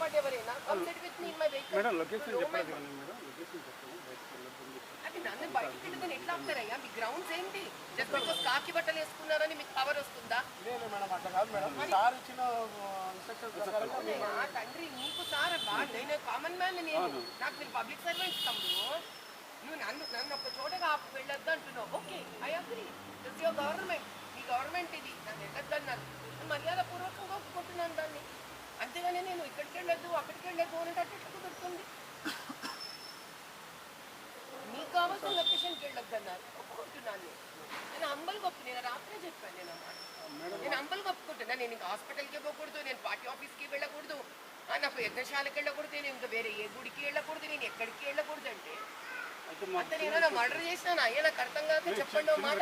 పాటు ఎవరైనా come SIT with me in my vehicle. Madam location చెప్పండి మేడం, లొకేషన్ చెప్పండి. అది నన్ను బయటికి వెళ్ళదని ఎట్లా ఆపుతారయ్యా? మీ గ్రౌండ్స్ ఏంటి? జస్ట్ బికాస్ కాకి బట్టలు వేసుకున్నారని మీకు పవర్ వస్తుందా? లేదు మేడం, అట్లా కాదు మేడం. సార్ ఇచ్చిన ఇన్స్ట్రక్షన్స్ ప్రకారం తండ్రి నీకు సార్ నేను కామన్ మ్యాన్, నేను నాకు మీరు పబ్లిక్ సర్వెంట్స్ తమ్ముడు. నువ్వు నన్ను ఒక చోటగా ఆపు వెళ్ళొద్దు అంటున్నావు. Okay, I agree. This your government, me government ఇది. నన్ను వెళ్ళొద్దు అన్నారు, మర్యాద పూర్వకంగా ఒప్పుకుంటున్నాను దాన్ని. అంతేగాని నేను ఇక్కడికి వెళ్ళొద్దు అక్కడికి వెళ్ళొద్దు అని అట్లా కుదురుతుంది. నీకు కావాల్సిన లొకేషన్కి వెళ్ళొద్దు అన్నారు, ఒప్పుకుంటున్నాను. నేను అంబల్కి ఒప్పు, నేను రాత్రే చెప్పాను. నేను అంబల్కి ఒప్పుకుంటున్నా. నేను ఇంకా హాస్పిటల్కి పోకూడదు, నేను పార్టీ ఆఫీస్కి వెళ్ళకూడదు, నాకు యజ్ఞశాలకు వెళ్ళకూడదు, నేను ఇంకా వేరే ఏ గుడికి వెళ్ళకూడదు, నేను ఎక్కడికి వెళ్ళకూడదు అంటే అంతే. నేను మర్డర్ చేసినా అయ్యా నాకు అర్థం కాక చెప్పండి మాట.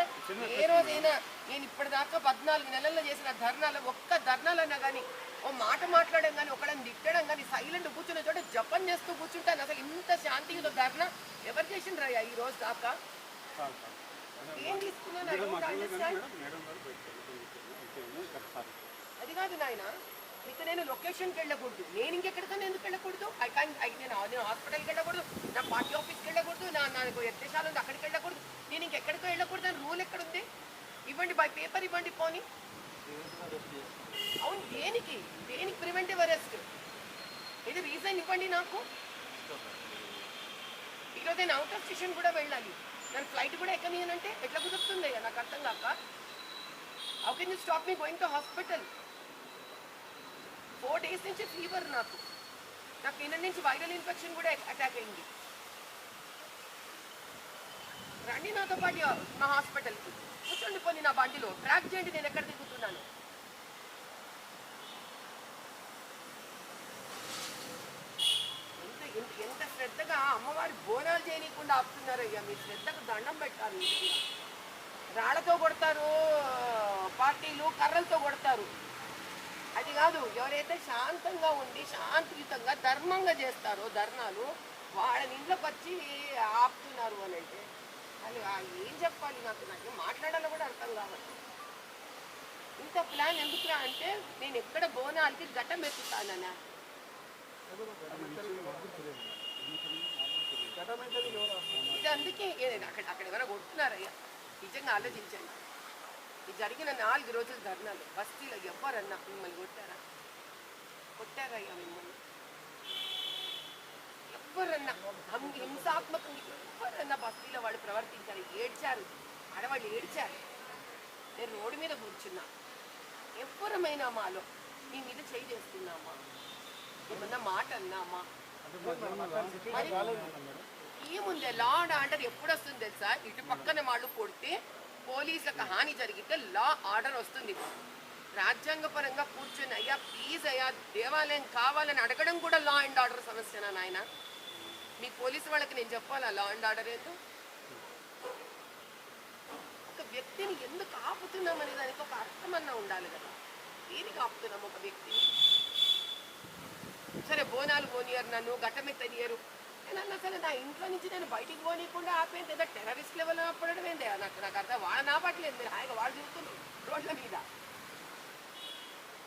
ఏ రోజైనా నేను ఇప్పటిదాకా 14 నెలల్లో చేసిన ధర్నాలు, ఒక్క ధర్నాలన్నా కానీ ఓ మాట మాట్లాడడం కానీ, ఒకళ్ళని తిట్టడం కానీ, సైలెంట్ కూర్చున్న చోట జపం చేస్తూ కూర్చుంటాను. అసలు ఇంత శాంతిగా ధర్నా ఎవరు చేసిండ్రయ్యా ఈ రోజు దాకా? ఏం తీసుకున్నాను అది కాదు నాయన. ఇక నేను లొకేషన్కి వెళ్ళకూడదు, నేను ఇంకెక్కడికైనా ఎందుకు వెళ్ళకూడదు? నేను హాస్పిటల్కి వెళ్ళకూడదు, నా పార్టీ ఆఫీస్కి వెళ్ళకూడదు, నాకు యజ్ఞశాల ఉంది అక్కడికి వెళ్ళకూడదు, నేను ఇంకెక్కడికో వెళ్ళకూడదు అని రూల్ ఎక్కడుంది? ఇవ్వండి, బై పేపర్ ఇవ్వండి పోనీ. అవును, దేనికి ప్రివెంటివ్ అరెస్ట్? ఇది రీజన్ ఇవ్వండి నాకు. ఈరోజు నేను అవుట్ ఆఫ్ స్టేషన్ కూడా వెళ్ళాలి, నన్ను ఫ్లైట్ కూడా ఎక్కనియనంటే ఎట్లా కుదురుతుంది? నాకు అర్థం కాక. How can you stop me going to hospital? 4 days నుంచి ఫీవర్, నాకు నిన్న నుంచి వైరల్ ఇన్ఫెక్షన్ కూడా అటాక్ అయింది. రండి నాతో పాటు మా హాస్పిటల్కి, కూర్చోండి పోనీ నా బండిలో, ట్రాక్ చేయండి నేను ఎక్కడ దిగుతున్నాను. ఎంత శ్రద్ధగా అమ్మవారి బోనాలు చేయనీయకుండా ఆపుతున్నారు అయ్యా. మీ శ్రద్ధకు దండం పెట్టాలి. రాళ్లతో కొడతారు పార్టీలు, కర్రలతో కొడతారు. అది కాదు, ఎవరైతే శాంతంగా ఉండి శాంతియుతంగా ధర్మంగా చేస్తారో ధర్నాలు, వాళ్ళని ఇంట్లోకి వచ్చి ఆపుతున్నారు అని అంటే అది ఏం చెప్పాలి? నాకు మాట్లాడాలో కూడా అర్థం కావాలి. ఇంత ప్లాన్ ఎందుకురా అంటే నేను ఎక్కడ బోనాలకి ఘటం ఎత్తుతానన్నా. ఇది అందుకే అక్కడ ఎవరైనా కొడుతున్నారయ్యా? నిజంగా ఆలోచించండి. ఇది జరిగిన 4 రోజుల ధర్నాలు బస్తీలో ఎవరన్నా మిమ్మల్ని కొట్టారయ్యా? మిమ్మల్ని ఎవరన్నా హింసాత్మకంగా ఎవరన్నా బస్తీలో వాళ్ళు ప్రవర్తించారు? ఏడ్చారు, ఆడవాళ్ళు ఏడ్చారు. నేను రోడ్డు మీద కూర్చున్నా. ఎవరమైనా మాలో మీ మీద చేయి చేసుకున్నామా? ఏమన్నా మాట అన్నామా? ఏముంది? లా అండ్ ఆర్డర్ ఎప్పుడు వస్తుంది తెలుసా? ఇటు పక్కన వాళ్ళు కొడితే పోలీసులకు హాని జరిగితే లా ఆర్డర్ వస్తుంది. రాజ్యాంగ పరంగా కూర్చొని అయ్యా ప్లీజ్ అయ్యా దేవాలయం కావాలని అడగడం కూడా లా అండ్ ఆర్డర్ సమస్యనా నాయన? మీ పోలీసు వాళ్ళకి నేను చెప్పాలా లా అండ్ ఆర్డర్ ఏంటో? ఒక వ్యక్తిని ఎందుకు ఆపుతున్నాం అనే దానికి ఒక అర్థమన్నా ఉండాలి కదా. దేనికి ఆపుతున్నాం ఒక వ్యక్తిని? సరే బోనాలు పోనీయరు, నన్ను ఘట్టమెత్తనియరు, నేను అన్నా సరే నా ఇంట్లో నుంచి నేను బయటికి పోనీయకుండా ఆపేది ఏదో టెర్రరిస్ట్ లెవెల్ పడడం ఏంటి? నాకు అర్థం. వాళ్ళని ఆపట్లేదు, మీరు హాయిగా వాళ్ళు చూస్తున్నారు రోడ్ల మీద.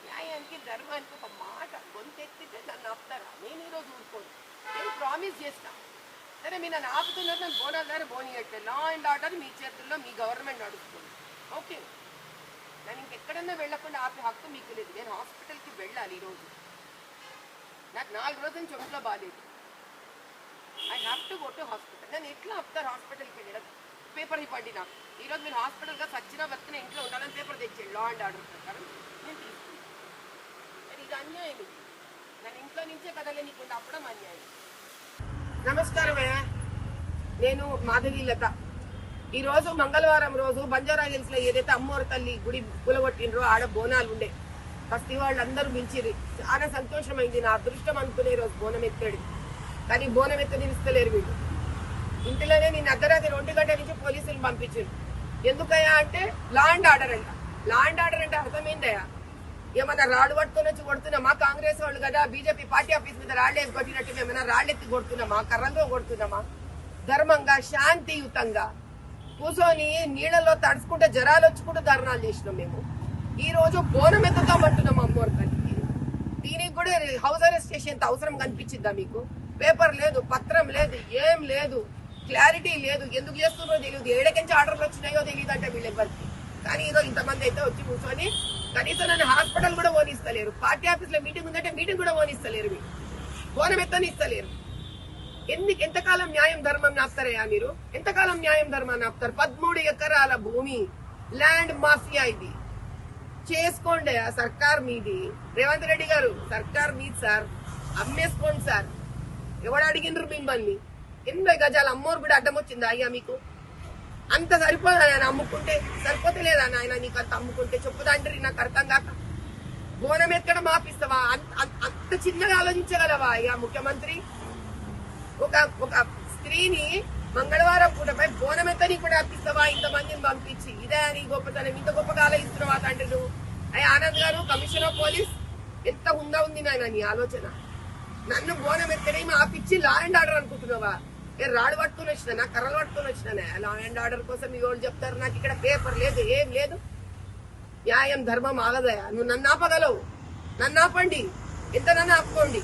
న్యాయానికి ధర్మానికి ఒక మాట గొంతెత్తితే నన్ను ఆపుతారా? నేను ఈరోజు ఊరుకోను. నేను ప్రామిస్ చేస్తా. సరే మీరు నన్ను ఆపుతున్నారు, నన్ను బోనాల ద్వారా పోనీయట్లేదు. లా అండ్ ఆర్డర్ మీ చేతుల్లో, మీ గవర్నమెంట్ నడుస్తుంది. ఓకే, నేను ఇంకెక్కడన్నా వెళ్లకుండా ఆపే హక్కు మీకు లేదు. నేను హాస్పిటల్కి వెళ్ళాలి ఈరోజు. నాకు 4 రోజుల నుంచి ఒంట్లో బాగాలేదు. I have to go to hospital. నేను ఎట్లా ఆపుతారు హాస్పిటల్కి వెళ్ళడం? పేపర్ ఇవ్వండి నాకు. ఈరోజు మీరు హాస్పిటల్గా సచ్చినా బతికిన ఇంట్లో ఉండాలని పేపర్ తెచ్చేయండి. లా అండ్ ఆర్డర్ ప్రకారం నేను తీసుకుంటాను. ఇది అన్యాయం. ఇది నేను ఇంట్లో నుంచే కదలేనికుండా అప్పడం అన్యాయం. నమస్కారమే, నేను మాధవి లత. ఈరోజు మంగళవారం రోజు బంజారా హిల్స్ లో ఏదైతే అమ్మవారి తల్లి గుడి కూలగొట్టినరో ఆడ బోనాలు ఉండే. బస్తీ వాళ్ళందరూ పిలిచిరి. చాలా సంతోషమైంది. నా అదృష్టం అనుకునే రోజు బోనం ఎత్తాడు. కానీ బోనం ఎత్తనిస్తలేరు వీళ్ళు. ఇంట్లోనే నేను అర్ధరాత్రి 2 గంటల నుంచి పోలీసులు పంపించారు. ఎందుకయ్యా అంటే లా అండ్ ఆర్డర్ అంట. లా అండ్ ఆర్డర్ అంటే అర్థమైందయ్యా? ఏమన్నా రాళ్ళు పట్టుకొని వచ్చి కొడుతున్నామా? కాంగ్రెస్ వాళ్ళు కదా బీజేపీ పార్టీ ఆఫీస్ మీద రాళ్ళేసి కొట్టినట్టు మేమైనా రాళ్ళెత్తి కొడుతున్నామా? కర్రలతో కొడుతున్నామా? ధర్మంగా శాంతియుతంగా కూర్చొని నీళ్ళలో తడుచుకుంటే జరాలు వచ్చుకుంటూ ధర్నాలు చేసినాం మేము. ఈ రోజు బోనం ఎత్తుతామంటున్నాం అమ్మవారి తల్లికి. దీనికి కూడా హౌస్ అరెస్ట్ చేసి తీసేంత అవసరం కనిపించిందా మీకు? పేపర్ లేదు, పత్రం లేదు, ఏం లేదు, క్లారిటీ లేదు. ఎందుకు చేస్తున్నారో తెలియదు, ఏడకెంచి ఆర్డర్లు వచ్చినాయో తెలియదు అంటే వీళ్ళెవ్వరికి. కానీ ఈరోజు ఇంతమంది అయితే వచ్చి కూర్చొని కనీసం నన్ను హాస్పిటల్ కూడా పోనిస్తలేరు. పార్టీ ఆఫీస్ లో మీటింగ్ ఉందంటే మీటింగ్ కూడా పోనిస్తలేరు, మీరు ఫోనం ఎత్తని ఇస్తలేరు. ఎంతకాలం న్యాయం ధర్మం నాపుతారయ్యా మీరు? ఎంతకాలం న్యాయం ధర్మం నాపుతారు? 13 ఎకరాల భూమి ల్యాండ్ మాఫియా ఇది. చేసుకోండి, ఆ సర్కార్ మీది. రేవంత్ రెడ్డి గారు సర్కార్ మీది సార్, అమ్మేసుకోండి సార్. ఎవడు అడిగినరు మిమ్మల్ని? 80 గజాల అమ్మోరు కూడా అడ్డం వచ్చిందా అయ్యా మీకు? అంత సరిపోదా ఆయన అమ్ముకుంటే? సరిపోతే లేదా నాయన నీకు అంత అమ్ముకుంటే? చెప్పుదాంటారు నాకు అర్థం కాక. బోనం ఎక్కడ మాపిస్తావా? అంత చిన్నగా ఆలోచించగలవా అయ్యా ముఖ్యమంత్రి? ఒక స్త్రీని మంగళవారం పూటపై బోనం ఎత్తని కూడా అప్పిస్తావా ఇంతమందిని పంపించి? ఇదే నీ గొప్పతనం? ఇంత గొప్పగా ఆలోచిస్తున్నావా తండ్రి నువ్వు? అయ్యా ఆనంద్ గారు, కమిషనర్ ఆఫ్ పోలీస్, ఎంత ఉందా ఉంది నాయన నీ ఆలోచన? నన్ను బోనం ఎత్తనేమి ఆపిచ్చి లా అండ్ ఆర్డర్ అనుకుంటున్నావా? రాడు పట్టుకుని వచ్చినా, కర్రలు పట్టుకుని వచ్చినా? లా అండ్ ఆర్డర్ కోసం మీ వాళ్ళు చెప్తారు. నాకు ఇక్కడ పేపర్ లేదు, ఏం లేదు. న్యాయం ధర్మం ఆగదయా? నువ్వు నన్ను ఆపగలవు, నన్ను ఆపండి. ఎంత నన్ను ఆపుకోండి,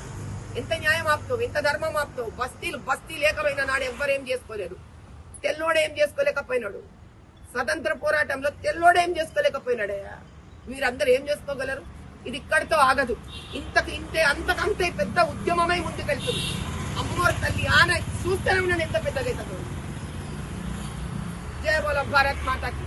ఎంత న్యాయం ఆపుతావు, ఎంత ధర్మం ఆపుతావు? బస్తీ లేకపోయిన నాడు ఎవ్వరేం చేసుకోలేరు. తెల్లోడేం చేసుకోలేకపోయినాడు. స్వతంత్ర పోరాటంలో తెల్లోడేం చేసుకోలేకపోయినాడయ్యా. మీరందరూ ఏం చేసుకోగలరు? ఇది ఇక్కడితో ఆగదు. అంతకంతే పెద్ద ఉద్యమమై ముందుకెళ్తుంది. అమ్మవారి తల్లి ఆన చూస్తూనే ఉన్నాను ఎంత పెద్దగా అవుతుందో. జయ బోలో భారత్ మాతాకి.